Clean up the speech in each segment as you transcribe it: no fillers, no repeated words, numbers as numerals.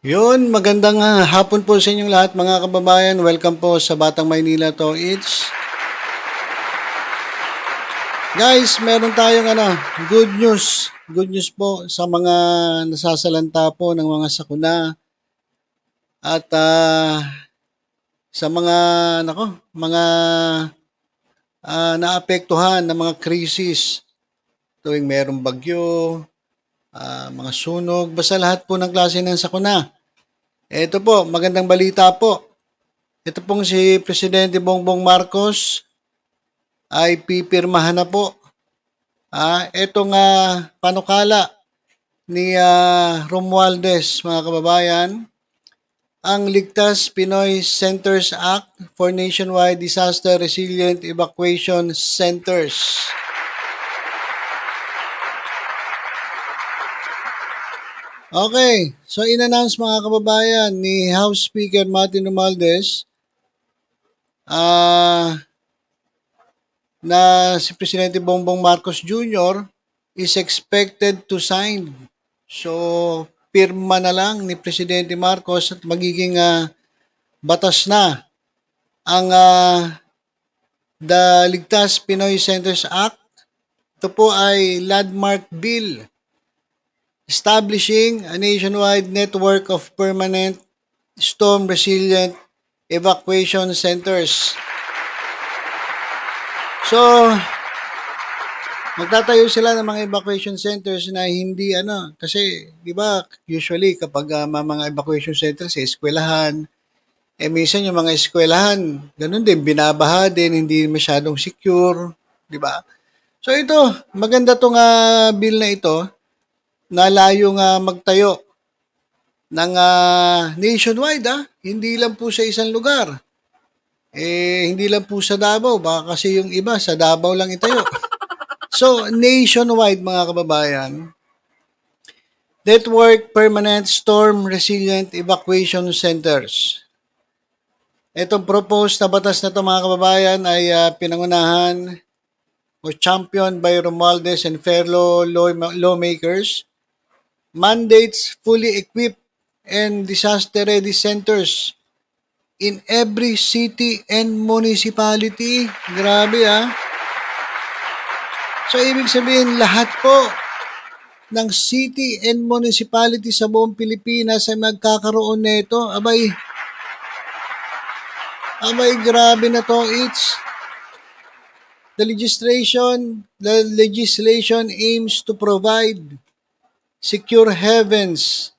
Yun, magandang hapon po sa inyong lahat mga kababayan. Welcome po sa Batang Maynila to It's. Guys, meron tayong good news. Good news po sa mga nasasalanta po ng mga sakuna at sa mga naapektuhan ng mga krisis tuwing merong bagyo, mga sunog, basta lahat po ng klase ng sakuna. Ito po, magandang balita po. Ito pong si Presidente Bongbong Marcos ay pipirmahan na po itong panukala ni Romualdez, mga kababayan, ang Ligtas Pinoy Centers Act for Nationwide Disaster Resilient Evacuation Centers. Okay, so in-announce mga kababayan ni House Speaker Martin Romualdez na si Presidente Bongbong Marcos Jr. is expected to sign. So, pirma na lang ni Presidente Marcos at magiging batas na ang The Ligtas Pinoy Centers Act. Ito po ay landmark bill establishing a nationwide network of permanent storm resilient evacuation centers. So, magtatayo sila ng mga evacuation centers na hindi kasi 'di ba usually kapag mga evacuation centers sa eskwelahan, minsan yung mga eskwelahan, ganun din binabaha din, hindi masyadong secure, 'di ba? So ito, maganda tong bill na ito na layong magtayo ng nationwide hindi lang po sa isang lugar. Hindi lang po sa Davao, baka kasi yung iba sa Davao lang itayo. So, nationwide mga kababayan, network permanent storm resilient evacuation centers. Itong proposed na batas na ito mga kababayan ay pinangunahan o championed by Romualdez and fellow lawmakers, mandates fully equipped and disaster-ready centers in every city and municipality. Grabe So, ibig sabihin, lahat po ng city and municipality sa buong Pilipinas ay magkakaroon nito. Abay, grabe na to. The legislation aims to provide secure heavens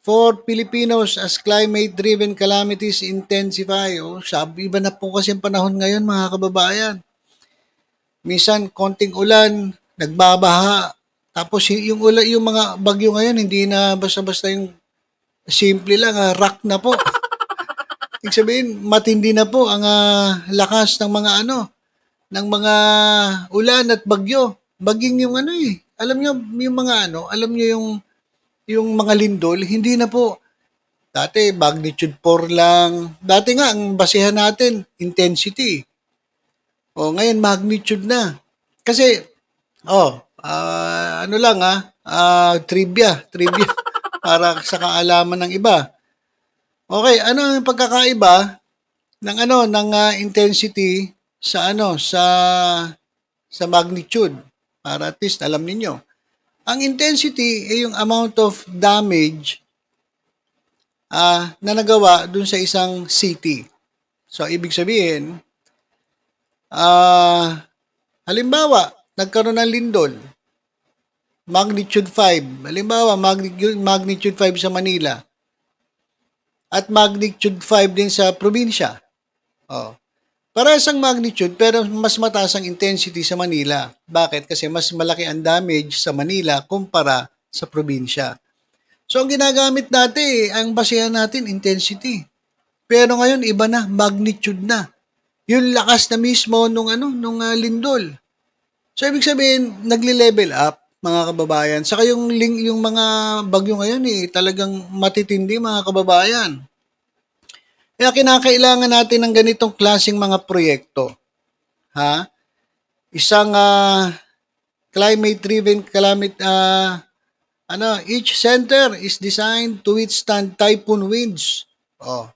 for Filipinos as climate-driven calamities intensify. Iba na po kasi ang panahon ngayon mga kababayan. Minsan, konting ulan, nagbabaha. Tapos yung mga bagyo ngayon, hindi na basta-basta yung simple lang, rock na po. Ibig sabihin, matindi na po ang lakas ng ng mga ulan at bagyo. Baging yung alam nyo yung mga alam nyo yung mga lindol, hindi na po. Dati, magnitude 4 lang. Dati nga, ang basihan natin, intensity. Ngayon, magnitude na. Kasi, trivia. Para sa kaalaman ng iba. Okay, ano ang pagkakaiba ng intensity sa sa magnitude? Para at least alam ninyo. Ang intensity ay yung amount of damage na nagawa dun sa isang city. So, ibig sabihin, halimbawa, nagkaroon ng lindol, magnitude 5. Halimbawa, magnitude 5 sa Manila at magnitude 5 din sa probinsya. Parehas ang magnitude pero mas mataas ang intensity sa Manila. Bakit? Kasi mas malaki ang damage sa Manila kumpara sa probinsya. So, ang ginagamit natin, ang basehan natin, intensity. Pero ngayon, iba na, magnitude na. Yung lakas na mismo nung lindol. So, ibig sabihin, nagle-level up, mga kababayan. Saka yung mga bagyo ngayon, talagang matitindi, mga kababayan. Kaya kinakailangan natin ng ganitong klaseng mga proyekto. Isang climate-driven Each center is designed to withstand typhoon winds. Oh,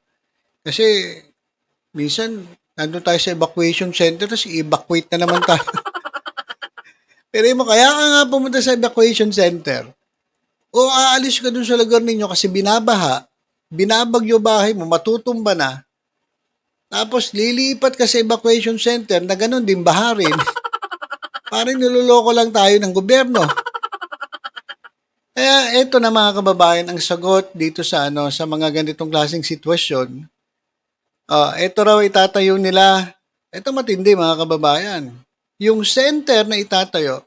kasi minsan nandun tayo sa evacuation center tapos i-evacuate na naman tayo. Pero mo, kaya ka nga pumunta sa evacuation center o aalis ka dun sa lugar ninyo kasi binabaha, binabagyo bahay mo, matutumba na, tapos lilipat ka sa evacuation center na ganun din baharin. Parang niloloko lang tayo ng gobyerno. Kaya eto na mga kababayan ang sagot dito sa sa mga ganitong klaseng sitwasyon. Ito raw itatayo nila. Ito matindi mga kababayan. Yung center na itatayo,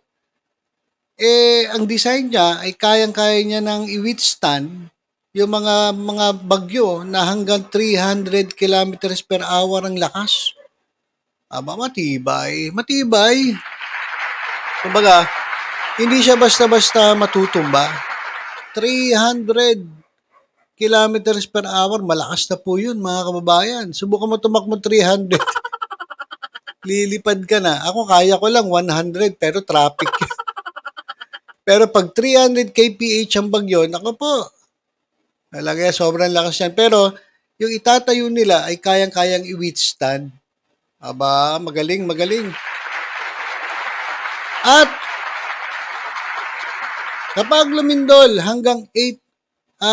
ang design niya ay kayang-kaya niya nang i-withstand yung mga bagyo na hanggang 300 kilometers per hour ang lakas. Aba, matibay. Matibay. Kumbaga, hindi siya basta-basta matutumba. 300 kilometers per hour, malakas na po yun mga kababayan. Subukan mo tumakbo 300. Lilipad ka na. Ako kaya ko lang 100 pero traffic. Pero pag 300 kph ang bagyo, nako po. Talaga sobrang lakas yan. Pero yung itatayo nila ay kayang-kayang i-withstand. Aba, magaling, magaling. At kapag lumindol hanggang 8.0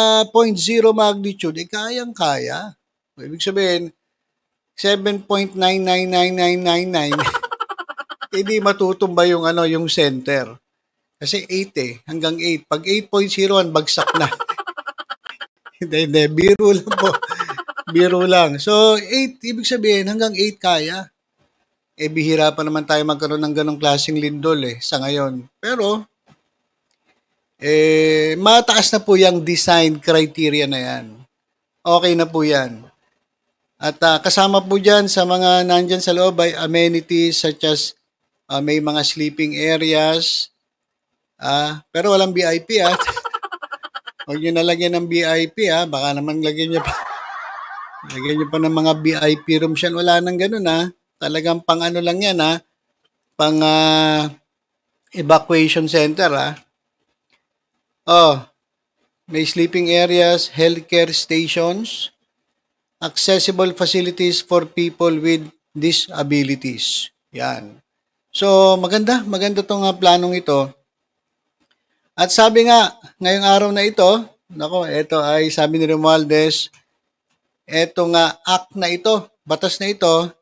magnitude, kayang-kaya. Ibig sabihin, 7.999999 hindi matutumba yung yung center. Kasi 8 hanggang 8. Pag 8.01 bagsak na. hindi, biro lang po. Biro lang. So 8 ibig sabihin hanggang 8 kaya. Bihira pa naman tayo magkaroon ng ganong klaseng lindol sa ngayon. Pero mataas na po yung design criteria na yan. Okay na po yan. At kasama po dyan sa mga nandyan sa loob ay amenities such as may mga sleeping areas. Pero walang VIP Huwag nyo nalagyan ng VIP Baka naman lagyan nyo pa. Lagyan nyo pa ng mga VIP rooms yan. Wala nang ganun Talagang pang lang yan Pang evacuation center may sleeping areas, healthcare stations, accessible facilities for people with disabilities. Yan. So, maganda tong planong ito. At sabi nga, ngayong araw na ito, ito ay sabi ni Romualdez, ito nga act na ito, batas na ito,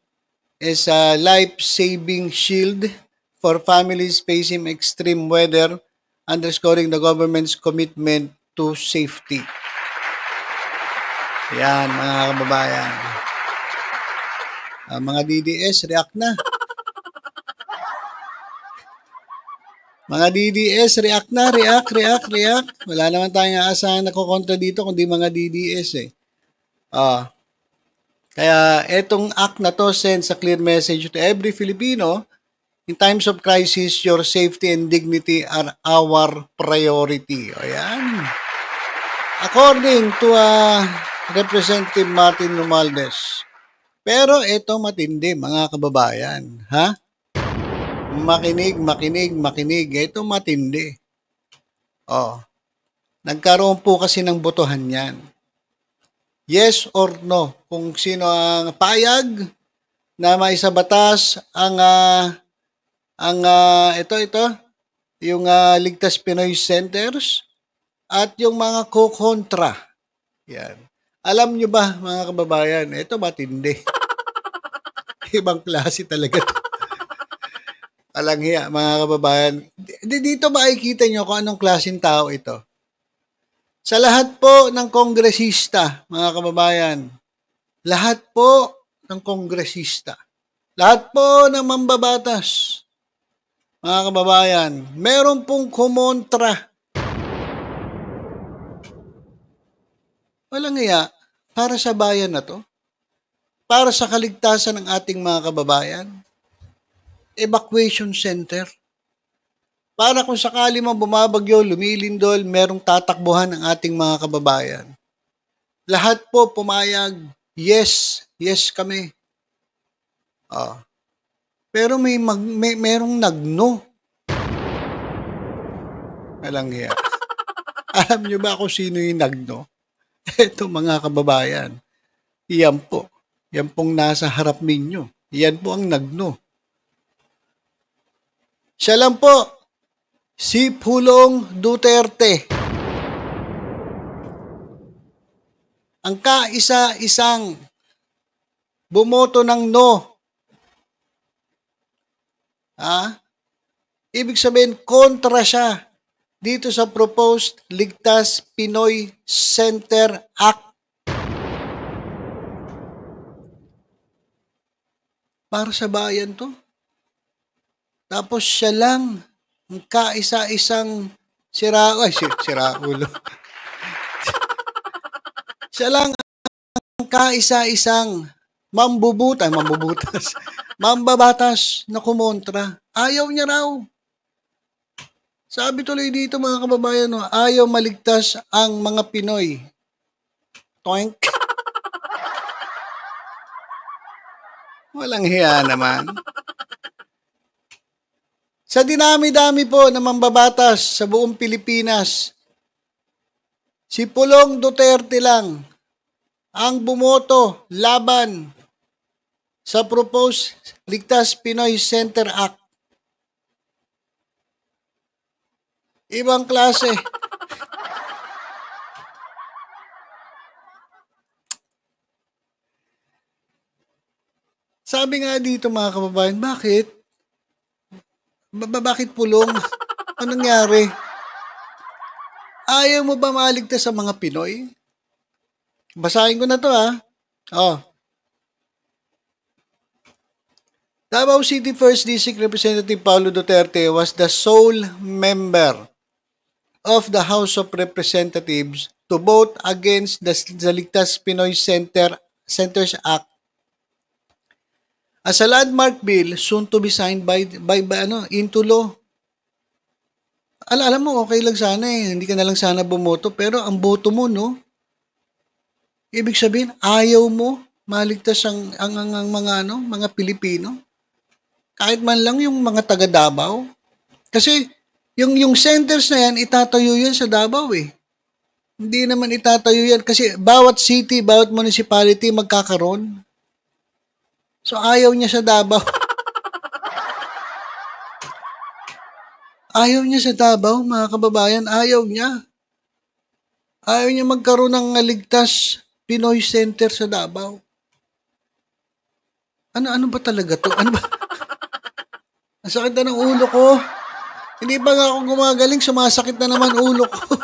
is a life-saving shield for families facing extreme weather, underscoring the government's commitment to safety. Yan, mga kababayan. Mga DDS, react na. Mga DDS, react na. React. Wala naman tayong aasahan na kukontra dito kundi mga DDS Kaya etong act na to sends a clear message to every Filipino. In times of crisis, your safety and dignity are our priority. Ayan. According to Representative Martin Romualdez. Pero ito matindi mga kababayan. Makinig. Ito matindi. Nagkaroon po kasi ng botohan yan. Yes or no. Kung sino ang payag na maisabatas ito, yung Ligtas Pinoy Centers at yung mga kokontra. Yan. Alam nyo ba, mga kababayan, ito matindi. Ibang klase talaga. Alang hiya, mga kababayan. Dito makikita nyo kung anong klaseng tao ito. Sa lahat po ng kongresista, mga kababayan, lahat po ng kongresista, lahat po ng mambabatas, mga kababayan, meron pong kumontra. Walang hiya, para sa bayan na to, para sa kaligtasan ng ating mga kababayan, evacuation center. Para kung sakali man bumabagyo, lumilindol, merong tatakbuhan ng ating mga kababayan. Lahat po pumayag, yes kami. Pero merong nagno. Walang hiya. Alam nyo ba kung sino yung nagno? Ito mga kababayan. Yan po. Yan pong nasa harap ninyo. Yan po ang nagno. Siya lang po. Si Pulong Duterte. Ang kaisa-isang bumoto ng no. Ibig sabihin, kontra siya dito sa proposed Ligtas Pinoy Center Act. Para sa bayan to. Tapos siya lang ang kaisa-isang siraulo. Siya lang ang kaisa-isang mambabatas na kumontra. Ayaw niya raw. Sabi tuloy dito mga kababayan, no, ayaw maligtas ang mga Pinoy. Toink. Walang hiya naman. Sa dinami-dami po na mambabatas sa buong Pilipinas, si Pulong Duterte lang ang bumoto laban sa proposed Ligtas Pinoy Center Act. Ibang klase. Sabi nga dito mga kababayan, bakit? Bakit Pulong? Anong nangyari? Ayaw mo ba maligtas sa mga Pinoy? Basahin ko na to Davao City 1st District Representative Paulo Duterte was the sole member of the House of Representatives to vote against the Ligtas Pinoy Centers Act as a landmark bill soon to be signed by into law. Alam mo, okay lang sana hindi ka na lang sana bumoto, pero ang boto mo, no? Ibig sabihin, ayaw mo maligtas ang mga Pilipino. Kahit man lang yung mga taga Davao. Kasi yung centers na yan, itatayo yan sa Davao eh. Hindi naman itatayo yan kasi bawat city, bawat municipality magkakaroon. So ayaw niya sa Davao. Ayaw niya sa Davao, mga kababayan. Ayaw niya. Ayaw niya magkaroon ng Ligtas Pinoy Center sa Davao. Ano ba talaga to? Ano ba? Ang sakit na ng ulo ko. Hindi pa nga ako gumagaling, sumasakit na naman ulo ko.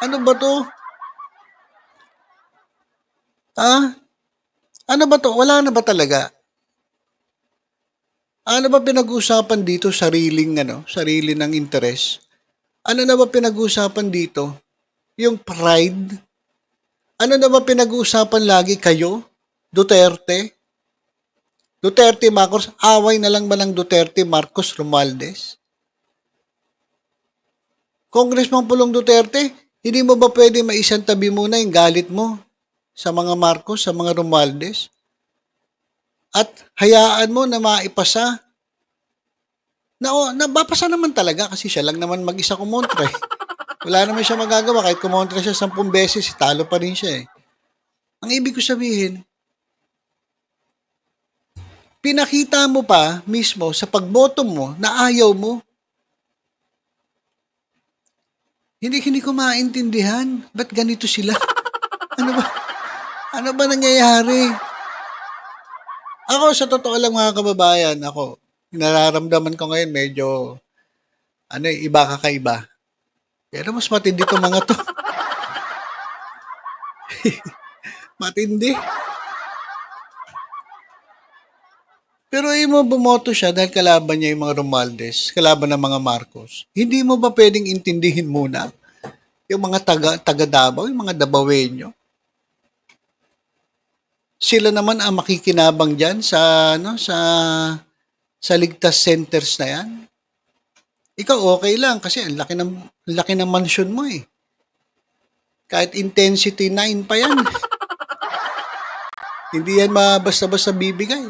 Ano ba to? Ano ba to? Wala na ba talaga? Ano ba pinag-uusapan dito? Sarili ng interes? Ano na ba pinag-uusapan dito? Yung pride? Ano na ba pinag-uusapan lagi kayo? Duterte? Duterte, Marcos? Away na lang ba ng Duterte, Marcos, Romualdez? Congressman Pulong Duterte, hindi mo ba pwede maisantabi muna yung galit mo sa mga Marcos, sa mga Romualdez? At hayaan mo na maipasa. Nabapasa naman talaga kasi siya lang naman mag-isa kumontra eh. Wala naman siya magagawa. Kahit kumontra siya 10 beses, talo pa rin siya eh. Ang ibig ko sabihin, pinakita mo pa mismo sa pagboto mo na ayaw mo. Hindi ko maintindihan. Ba't ganito sila? Ano ba nangyayari? Ako, sa totoo lang mga kababayan, nararamdaman ko ngayon medyo, iba kakaiba. Pero mas matindi itong mga to. Matindi. Pero mo bumoto siya dahil kalaban niya yung mga Romualdez, kalaban ng mga Marcos. Hindi mo ba pwedeng intindihin muna yung mga taga Davao, yung mga Davaoenyo? Sila naman ang makikinabang diyan sa Ligtas Centers na yan. Ikaw okay lang kasi ang laki ng mansion mo eh. Kahit intensity 9 pa yan. Hindi yan basta-basta bibigay.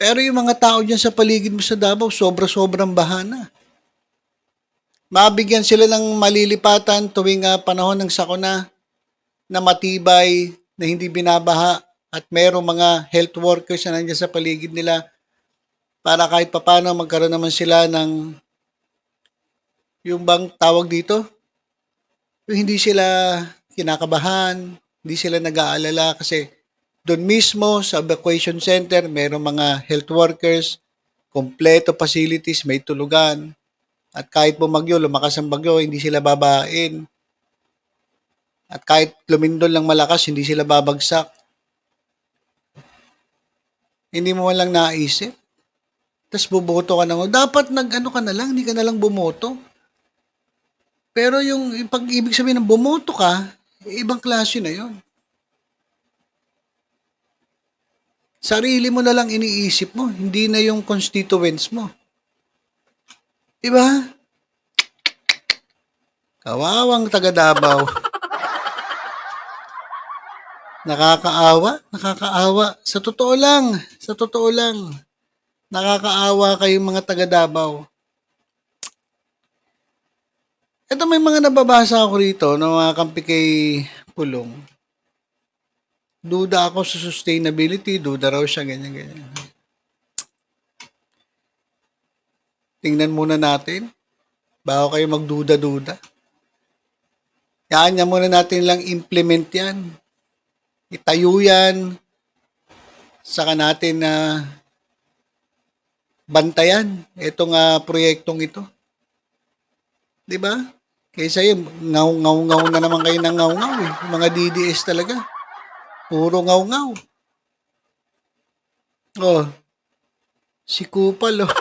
Pero yung mga tao diyan sa paligid mo sa Davao, sobrang bahana. Mabigyan sila ng malilipatan tuwing panahon ng sakuna na matibay, na hindi binabaha, at merong mga health workers na nandiyan sa paligid nila para kahit papano magkaroon naman sila ng yung bang tawag dito, yung hindi sila kinakabahan, hindi sila nag-aalala kasi doon mismo sa evacuation center, merong mga health workers, kompleto facilities, may tulugan. At kahit bumagyo, lumakas ang bagyo, hindi sila babain. At kahit lumindol ng malakas, hindi sila babagsak. Hindi mo lang naisip. Tapos buboto ka na. Dapat nag-ano ka na lang, hindi ka na lang bumoto. Pero yung pag-ibig sabihin ng bumoto ka, ibang klase na yon. Sarili mo na lang iniisip mo, hindi na yung constituents mo. Diba? Kawawang taga Davao. Nakakaawa. Sa totoo lang, nakakaawa kayong mga taga Davao. Ito may mga nababasa ako rito ng mga kampi kay Pulong. Duda ako sa sustainability, duda raw siya, ganyan. Tingnan muna natin, bago kayo magduda-duda. Yan muna natin lang implement yan. Itayo yan, saka natin na bantayan itong proyektong ito. 'Di ba? Kaysa yun, ngaw na naman kayo ng ngaw eh. Mga DDS talaga. Puro ngaw. Oh, si Kupal oh.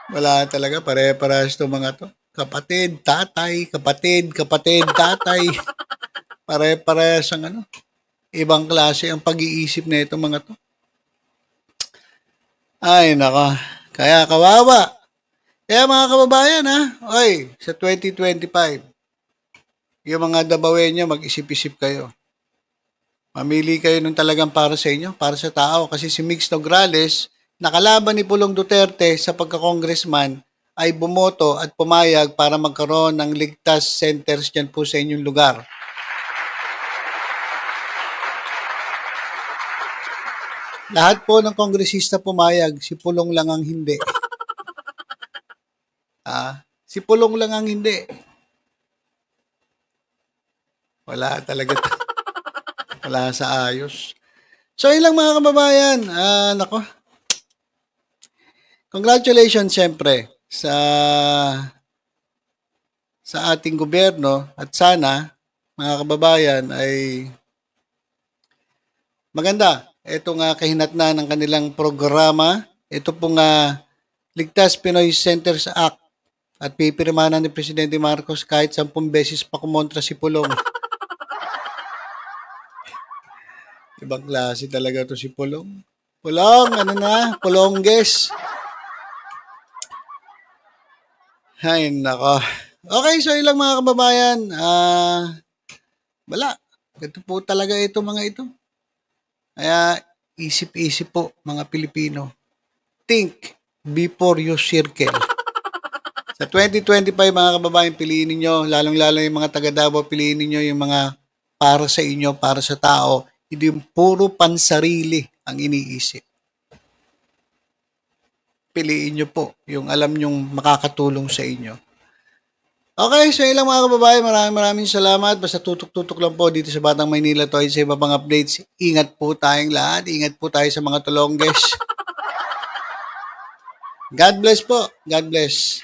Wala talaga, pare-parehas to mga to. Kapatid, tatay. Pare-parehas ang ibang klase ang pag-iisip na itong mga to. Ay, nako. Kaya kawawa. Kaya mga kababayan oy, sa 2025, yung mga Davaoenyo, mag-isip-isip kayo. Mamili kayo ng talagang para sa inyo, para sa tao. Kasi si Mix Nograles, nakalaban ni Pulong Duterte sa pagka-congressman, ay bumoto at pumayag para magkaroon ng ligtas centers dyan po sa inyong lugar. Lahat po ng kongresista pumayag, si Pulong lang ang hindi. Si Pulong lang ang hindi. Wala talaga. Wala sa ayos. So, ilang mga kababayan, nako. Congratulations siyempre sa ating gobyerno at sana mga kababayan ay maganda itong kahinatnan ng kanilang programa. Ito pong Ligtas Pinoy Centers Act at pipirmahan ni Presidente Marcos kahit 10 beses pa kumontra si Pulong. Ibang klase talaga to si Pulong. Pulong, Pulongges. Ay, nako. Okay, so ilang mga kababayan, wala. Ito po talaga ito mga ito. Kaya, isip-isip po mga Pilipino. Think before you circle. Sa 2025 mga kababayan, piliin ninyo, lalong-lalo yung mga taga Davao, piliin ninyo yung mga para sa inyo, para sa tao. Hindi yung puro pansarili ang iniisip. Piliin nyo po yung alam nyong makakatulong sa inyo. Okay, so ilang mga kababayan, maraming salamat. Basta tutok-tutok lang po dito sa Batang Maynila to ay sa iba pang updates. Ingat po tayong lahat. Ingat po tayo sa mga tulongges. God bless po. God bless.